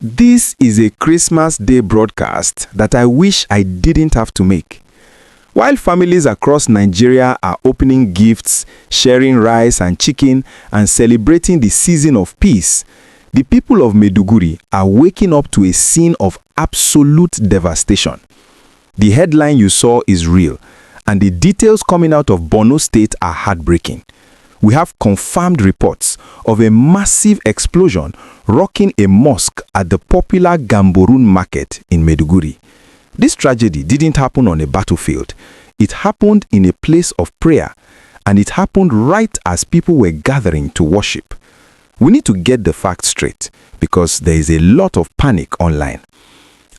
This is a Christmas Day broadcast that I wish I didn't have to make. While families across Nigeria are opening gifts, sharing rice and chicken, and celebrating the season of peace, the people of Maiduguri are waking up to a scene of absolute devastation. The headline you saw is real, and the details coming out of Borno State are heartbreaking. We have confirmed reports of a massive explosion rocking a mosque at the popular Gamborun Market in Maiduguri. This tragedy didn't happen on a battlefield. It happened in a place of prayer, and it happened right as people were gathering to worship. We need to get the facts straight because there is a lot of panic online.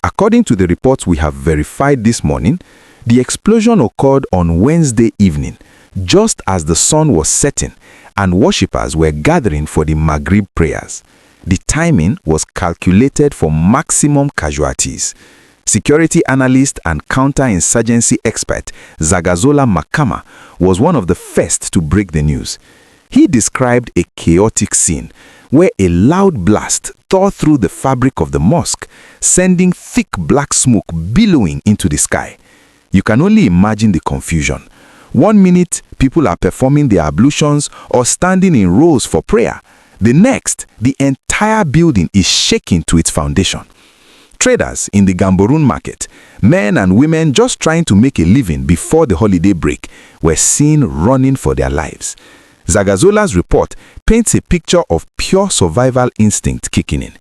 According to the reports we have verified this morning, the explosion occurred on Wednesday evening, just as the sun was setting and worshippers were gathering for the Maghrib prayers. The timing was calculated for maximum casualties. Security analyst and counter-insurgency expert Zagazola Makama was one of the first to break the news. He described a chaotic scene where a loud blast tore through the fabric of the mosque, sending thick black smoke billowing into the sky. You can only imagine the confusion. 1 minute, people are performing their ablutions or standing in rows for prayer. The next, the entire building is shaking to its foundation. Traders in the Gamborun Market, men and women just trying to make a living before the holiday break, were seen running for their lives. Zagazola's report paints a picture of pure survival instinct kicking in.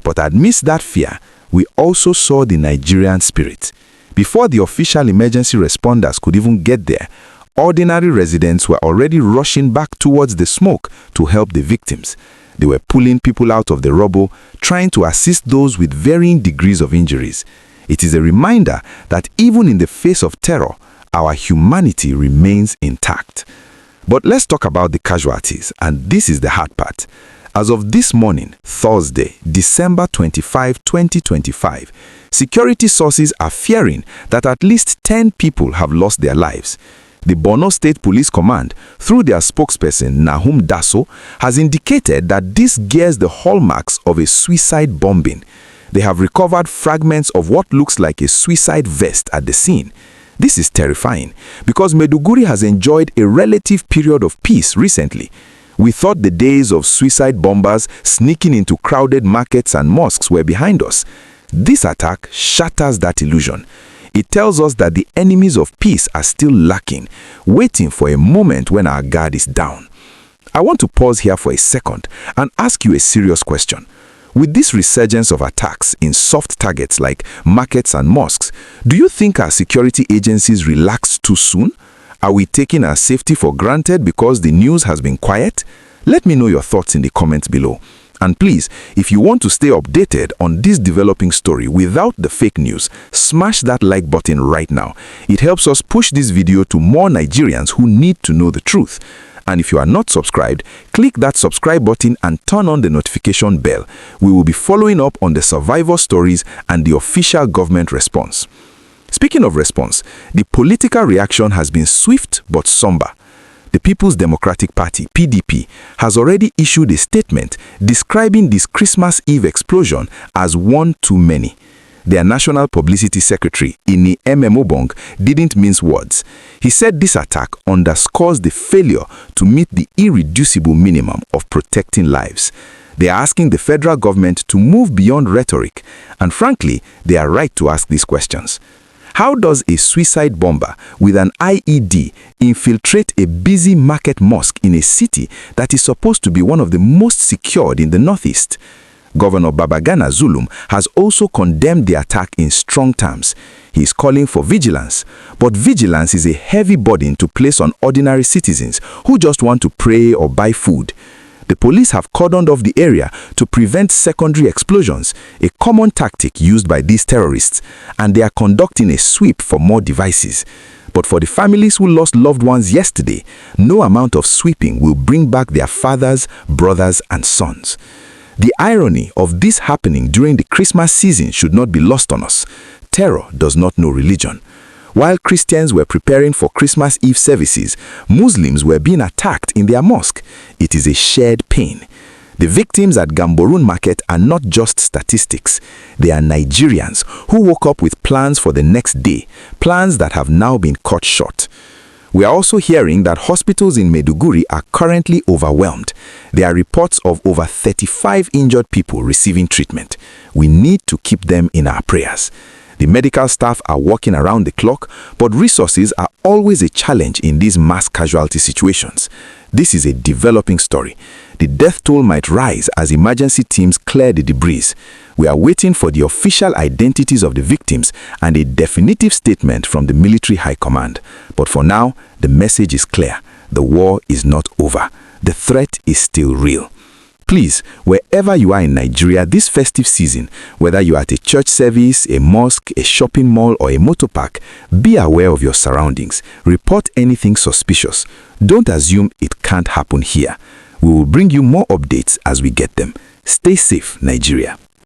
But amidst that fear, we also saw the Nigerian spirit. Before the official emergency responders could even get there, ordinary residents were already rushing back towards the smoke to help the victims. They were pulling people out of the rubble, trying to assist those with varying degrees of injuries. It is a reminder that even in the face of terror, our humanity remains intact. But let's talk about the casualties, and this is the hard part. As of this morning, Thursday, December 25, 2025, security sources are fearing that at least 10 people have lost their lives. The Borno State Police Command, through their spokesperson Nahum Daso, has indicated that this bears the hallmarks of a suicide bombing. They have recovered fragments of what looks like a suicide vest at the scene. This is terrifying because Maiduguri has enjoyed a relative period of peace recently. We thought the days of suicide bombers sneaking into crowded markets and mosques were behind us. This attack shatters that illusion. It tells us that the enemies of peace are still lurking, waiting for a moment when our guard is down. I want to pause here for a second and ask you a serious question. With this resurgence of attacks in soft targets like markets and mosques, do you think our security agencies relaxed too soon? Are we taking our safety for granted because the news has been quiet? Let me know your thoughts in the comments below. And please, if you want to stay updated on this developing story without the fake news, smash that like button right now. It helps us push this video to more Nigerians who need to know the truth. And if you are not subscribed, click that subscribe button and turn on the notification bell. We will be following up on the survivor stories and the official government response. Speaking of response, the political reaction has been swift but somber. The People's Democratic Party, PDP, has already issued a statement describing this Christmas Eve explosion as one too many. Their National Publicity Secretary, Ini Ememobong, didn't mince words. He said this attack underscores the failure to meet the irreducible minimum of protecting lives. They are asking the federal government to move beyond rhetoric, and frankly, they are right to ask these questions. How does a suicide bomber with an IED infiltrate a busy market mosque in a city that is supposed to be one of the most secured in the Northeast? Governor Zulum has also condemned the attack in strong terms. He is calling for vigilance, but vigilance is a heavy burden to place on ordinary citizens who just want to pray or buy food. The police have cordoned off the area to prevent secondary explosions, a common tactic used by these terrorists, and they are conducting a sweep for more devices. But for the families who lost loved ones yesterday, no amount of sweeping will bring back their fathers, brothers, and sons. The irony of this happening during the Christmas season should not be lost on us. Terror does not know religion. While Christians were preparing for Christmas Eve services, Muslims were being attacked in their mosque. It is a shared pain. The victims at Gamborun Market are not just statistics. They are Nigerians who woke up with plans for the next day, plans that have now been cut short. We are also hearing that hospitals in Maiduguri are currently overwhelmed. There are reports of over 35 injured people receiving treatment. We need to keep them in our prayers. The medical staff are working around the clock, but resources are always a challenge in these mass casualty situations. This is a developing story. The death toll might rise as emergency teams clear the debris. We are waiting for the official identities of the victims and a definitive statement from the military high command. But for now, the message is clear. The war is not over. The threat is still real. Please, wherever you are in Nigeria this festive season, whether you are at a church service, a mosque, a shopping mall, or a motor park, be aware of your surroundings. Report anything suspicious. Don't assume it can't happen here. We will bring you more updates as we get them. Stay safe, Nigeria.